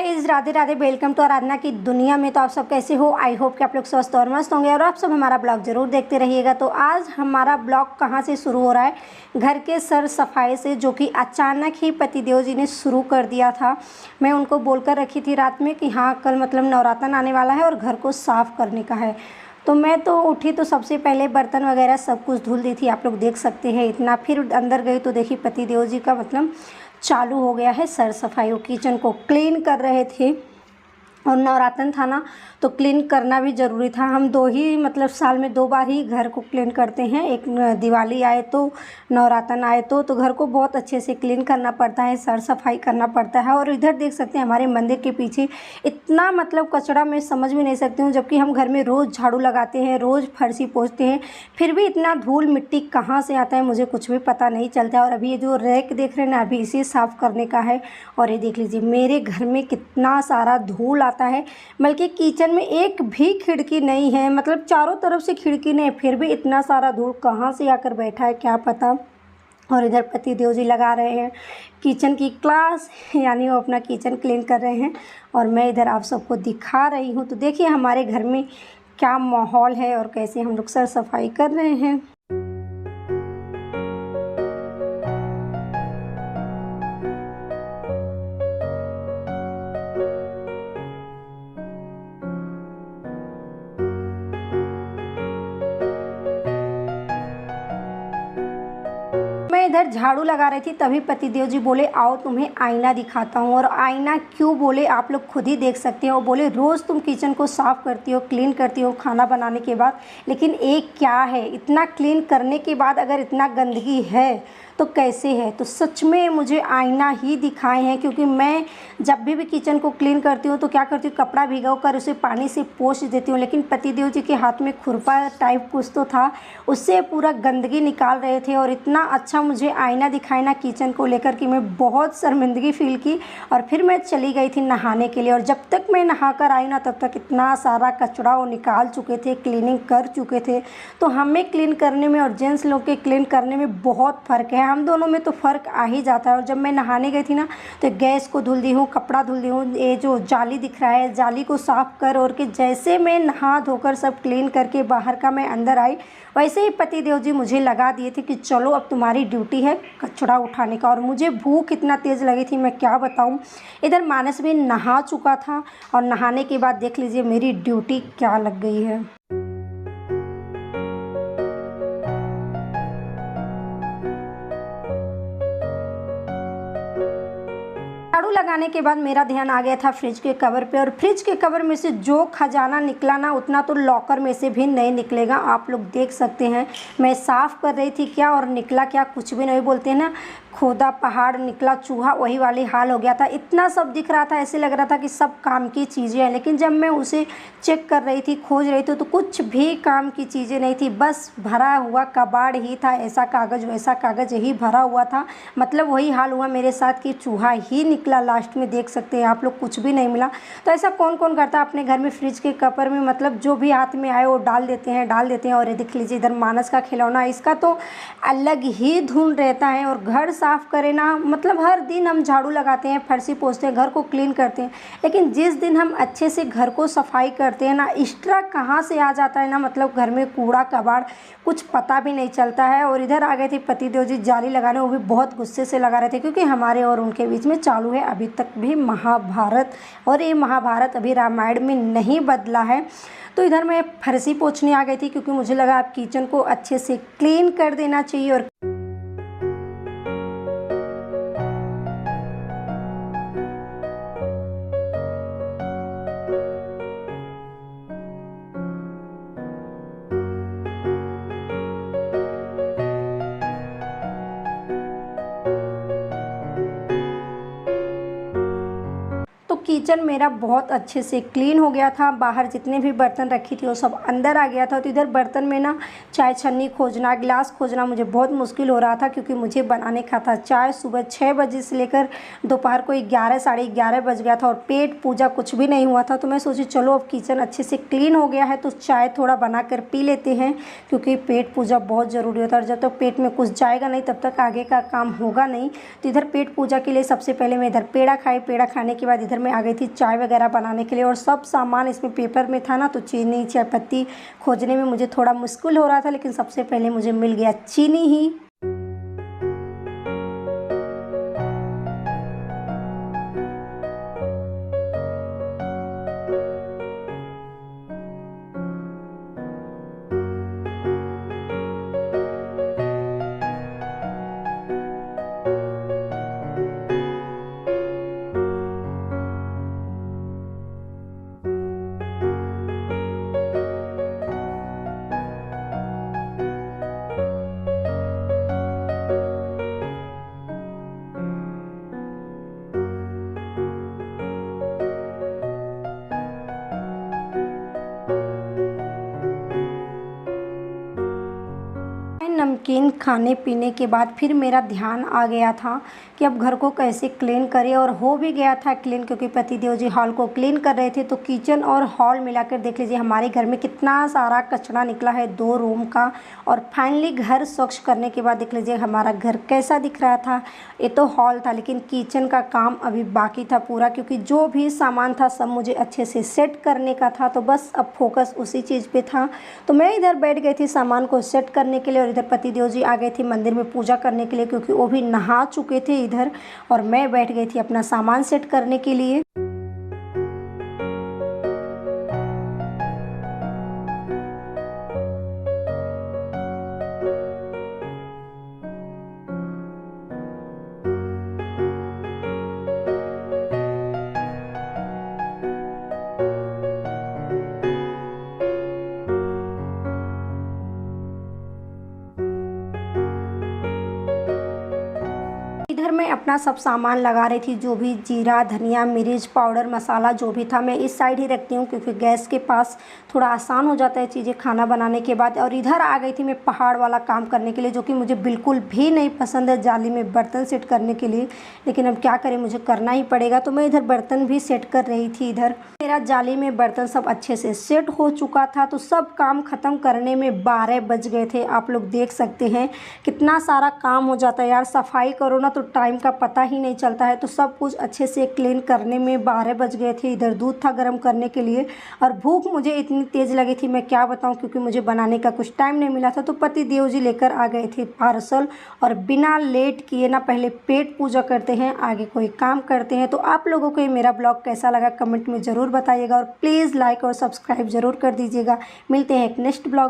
Guys, Radhe Radhe. Welcome to Aradhana की दुनिया में। तो आप सब कैसे हो? आई होप कि आप लोग स्वस्थ और मस्त होंगे और आप सब हमारा ब्लॉग जरूर देखते रहिएगा। तो आज हमारा ब्लॉग कहाँ से शुरू हो रहा है? घर के सर सफाई से, जो कि अचानक ही पतिदेव जी ने शुरू कर दिया था। मैं उनको बोलकर रखी थी रात में कि हाँ, कल मतलब नवरात्र आने वाला है और घर को साफ़ करने का है। तो मैं तो उठी तो सबसे पहले बर्तन वगैरह सब कुछ धुल दी थी, आप लोग देख सकते हैं इतना। फिर अंदर गई तो देखी पतिदेव जी का मतलब चालू हो गया है सर सफाई। वो किचन को क्लीन कर रहे थे और नवरात्र था ना, तो क्लीन करना भी ज़रूरी था। हम दो ही मतलब साल में 2 बार ही घर को क्लीन करते हैं, एक दिवाली आए तो नवरात्र आए तो घर को बहुत अच्छे से क्लीन करना पड़ता है, सर सफाई करना पड़ता है। और इधर देख सकते हैं हमारे मंदिर के पीछे इतना मतलब कचरा मैं समझ भी नहीं सकती हूँ, जबकि हम घर में रोज़ झाड़ू लगाते हैं, रोज़ फर्शी पोंछते हैं, फिर भी इतना धूल मिट्टी कहाँ से आता है मुझे कुछ भी पता नहीं चलता है। और अभी ये जो रैक देख रहे हैं ना, अभी इसे साफ़ करने का है। और ये देख लीजिए मेरे घर में कितना सारा धूल आता है, बल्कि किचन में एक भी खिड़की नहीं है, मतलब चारों तरफ से खिड़की नहीं है, फिर भी इतना सारा धूल कहाँ से आकर बैठा है क्या पता। और इधर पतिदेव जी लगा रहे हैं किचन की क्लास, यानी वो अपना किचन क्लीन कर रहे हैं और मैं इधर आप सबको दिखा रही हूँ। तो देखिए हमारे घर में क्या माहौल है और कैसे हम लोग सर सफाई कर रहे हैं। मैं इधर झाड़ू लगा रही थी, तभी पतिदेव जी बोले आओ तुम्हें आईना दिखाता हूँ। और आईना क्यों बोले आप लोग खुद ही देख सकते हो। बोले रोज़ तुम किचन को साफ़ करती हो, क्लीन करती हो खाना बनाने के बाद, लेकिन एक क्या है, इतना क्लीन करने के बाद अगर इतना गंदगी है तो कैसे है। तो सच में मुझे आईना ही दिखाए हैं, क्योंकि मैं जब भी किचन को क्लीन करती हूँ तो क्या करती हूँ, कपड़ा भिगो कर उसे पानी से पोंछ देती हूँ। लेकिन पतिदेव जी के हाथ में खुरपा टाइप कुछ तो था, उससे पूरा गंदगी निकाल रहे थे। और इतना अच्छा मुझे आईना दिखाए ना किचन को लेकर कि मैं बहुत शर्मिंदगी फील की। और फिर मैं चली गई थी नहाने के लिए, और जब तक मैं नहा कर आई ना तब तक इतना सारा कचरा वो निकाल चुके थे, क्लीनिंग कर चुके थे। तो हमें क्लीन करने में और जेंट्स लोग के क्लीन करने में बहुत फ़र्क है, हम दोनों में तो फ़र्क आ ही जाता है। और जब मैं नहाने गई थी ना, तो गैस को धुल दी हूँ, कपड़ा धुल दी हूँ, ये जो जाली दिख रहा है जाली को साफ़ कर और के जैसे मैं नहा धोकर सब क्लीन करके बाहर का मैं अंदर आई, वैसे ही पतिदेव जी मुझे लगा दिए थे कि चलो अब तुम्हारी ड्यूटी है कचरा उठाने का। और मुझे भूख इतना तेज़ लगी थी मैं क्या बताऊँ। इधर मानस भी नहा चुका था और नहाने के बाद देख लीजिए मेरी ड्यूटी क्या लग गई है। झाड़ू लगाने के बाद मेरा ध्यान आ गया था फ्रिज के कवर पे, और फ्रिज के कवर में से जो खजाना निकला ना, उतना तो लॉकर में से भी नहीं निकलेगा। आप लोग देख सकते हैं मैं साफ़ कर रही थी क्या और निकला क्या, कुछ भी नहीं। बोलते हैं ना, खोदा पहाड़ निकला चूहा, वही वाली हाल हो गया था। इतना सब दिख रहा था, ऐसे लग रहा था कि सब काम की चीज़ें हैं, लेकिन जब मैं उसे चेक कर रही थी, खोज रही थी, तो कुछ भी काम की चीज़ें नहीं थी। बस भरा हुआ कबाड़ ही था, ऐसा कागज़ वैसा कागज़ यही भरा हुआ था। मतलब वही हाल हुआ मेरे साथ कि चूहा ही निकला लास्ट में, देख सकते हैं आप लोग, कुछ भी नहीं मिला। तो ऐसा कौन कौन करता है अपने घर में फ्रिज के कवर में, मतलब जो भी हाथ में आए वो डाल देते हैं। और ये देख लीजिए इधर मानस का खिलौना, इसका तो अलग ही धुन रहता है। और घर साफ़ करें ना, मतलब हर दिन हम झाड़ू लगाते हैं, फर्शी पोंछते हैं, घर को क्लीन करते हैं, लेकिन जिस दिन हम अच्छे से घर को सफाई करते हैं ना, एक्स्ट्रा कहाँ से आ जाता है ना, मतलब घर में कूड़ा कबाड़ कुछ पता भी नहीं चलता है। और इधर आ गए थे पतिदेव जी जाली लगाने, वो भी बहुत गुस्से से लगा रहे थे, क्योंकि हमारे और उनके बीच में चालू है अभी तक भी महाभारत, और ये महाभारत अभी रामायण में नहीं बदला है। तो इधर मैं फर्शी पोंछने आ गई थी, क्योंकि मुझे लगा आप किचन को अच्छे से क्लीन कर देना चाहिए। और तो किचन मेरा बहुत अच्छे से क्लीन हो गया था। बाहर जितने भी बर्तन रखी थी वो सब अंदर आ गया था। तो इधर बर्तन में ना चाय छन्नी खोजना, गिलास खोजना मुझे बहुत मुश्किल हो रहा था, क्योंकि मुझे बनाने का था चाय। सुबह 6 बजे से लेकर दोपहर को 11 साढ़े 11 बज गया था, और पेट पूजा कुछ भी नहीं हुआ था। तो मैं सोची चलो अब किचन अच्छे से क्लीन हो गया है तो चाय थोड़ा बना कर पी लेते हैं, क्योंकि पेट पूजा बहुत ज़रूरी होता है। और जब तक पेट में कुछ जाएगा नहीं तब तक आगे का काम होगा नहीं। तो इधर पेट पूजा के लिए सबसे पहले मैं इधर पेड़ा खाई, पेड़ा खाने के बाद इधर मैं मैं आ गई थी चाय वगैरह बनाने के लिए। और सब सामान इसमें पेपर में था ना, तो चीनी चाय पत्ती खोजने में मुझे थोड़ा मुश्किल हो रहा था, लेकिन सबसे पहले मुझे मिल गया चीनी ही। नमकीन खाने पीने के बाद फिर मेरा ध्यान आ गया था कि अब घर को कैसे क्लीन करें, और हो भी गया था क्लीन, क्योंकि पतिदेव जी हॉल को क्लीन कर रहे थे। तो किचन और हॉल मिलाकर देख लीजिए हमारे घर में कितना सारा कचरा निकला है 2 रूम का। और फाइनली घर स्वच्छ करने के बाद देख लीजिए हमारा घर कैसा दिख रहा था। ये तो हॉल था, लेकिन किचन का काम अभी बाकी था पूरा, क्योंकि जो भी सामान था सब मुझे अच्छे से सेट करने का था। तो बस अब फोकस उसी चीज़ पे था। तो मैं इधर बैठ गई थी सामान को सेट करने के लिए, और इधर पतिदेव जी आ गए थे मंदिर में पूजा करने के लिए, क्योंकि वो भी नहा चुके थे इधर। और मैं बैठ गई थी अपना सामान सेट करने के लिए। इधर मैं अपना सब सामान लगा रही थी, जो भी जीरा धनिया मिर्च पाउडर मसाला जो भी था मैं इस साइड ही रखती हूँ, क्योंकि गैस के पास थोड़ा आसान हो जाता है चीज़ें खाना बनाने के बाद। और इधर आ गई थी मैं पहाड़ वाला काम करने के लिए, जो कि मुझे बिल्कुल भी नहीं पसंद है जाली में बर्तन सेट करने के लिए, लेकिन अब क्या करें मुझे करना ही पड़ेगा। तो मैं इधर बर्तन भी सेट कर रही थी। इधर मेरा जाली में बर्तन सब अच्छे से सेट हो चुका था। तो सब काम ख़त्म करने में 12 बज गए थे। आप लोग देख सकते हैं कितना सारा काम हो जाता है यार, सफाई करो ना तो टाइम का पता ही नहीं चलता है। तो सब कुछ अच्छे से क्लीन करने में 12 बज गए थे। इधर दूध था गर्म करने के लिए, और भूख मुझे इतनी तेज़ लगी थी मैं क्या बताऊं, क्योंकि मुझे बनाने का कुछ टाइम नहीं मिला था। तो पति देव जी लेकर आ गए थे पार्सल, और बिना लेट किए ना पहले पेट पूजा करते हैं, आगे कोई काम करते हैं। तो आप लोगों को ये मेरा ब्लॉग कैसा लगा कमेंट में ज़रूर बताइएगा, और प्लीज़ लाइक और सब्सक्राइब ज़रूर कर दीजिएगा। मिलते हैं एक नेक्स्ट ब्लॉग।